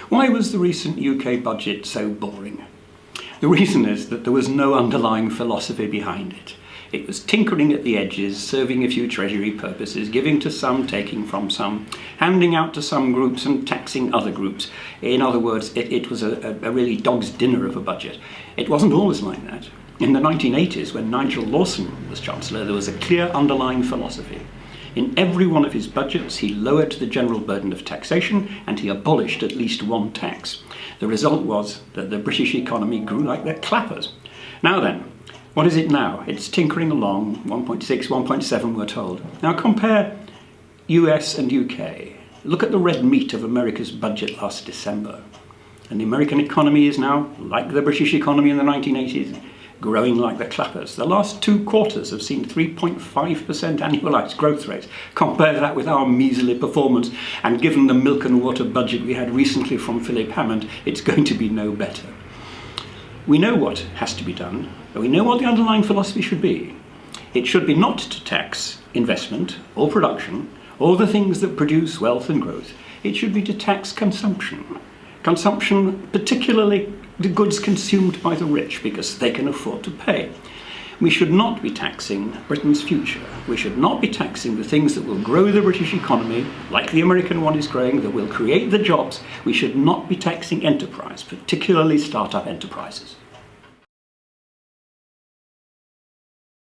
Why was the recent UK budget so boring? The reason is that there was no underlying philosophy behind it. It was tinkering at the edges, serving a few treasury purposes, giving to some, taking from some, handing out to some groups and taxing other groups. In other words, it was a really dog's dinner of a budget. It wasn't always like that. In the 1980s, when Nigel Lawson was Chancellor, there was a clear underlying philosophy. In every one of his budgets, he lowered the general burden of taxation and he abolished at least one tax. The result was that the British economy grew like their clappers. Now then, what is it now? It's tinkering along, 1.6, 1.7 we're told. Now compare US and UK. Look at the red meat of America's budget last December. And the American economy is now, like the British economy in the 1980s, growing like the clappers. The last 2 quarters have seen 3.5% annualized growth rates. Compare that with our measly performance, and given the milk and water budget we had recently from Philip Hammond, it's going to be no better. We know what has to be done, but we know what the underlying philosophy should be. It should be not to tax investment or production or the things that produce wealth and growth. It should be to tax consumption. Consumption, particularly the goods consumed by the rich, because they can afford to pay. We should not be taxing Britain's future. We should not be taxing the things that will grow the British economy, like the American one is growing, that will create the jobs. We should not be taxing enterprise, particularly start-up enterprises.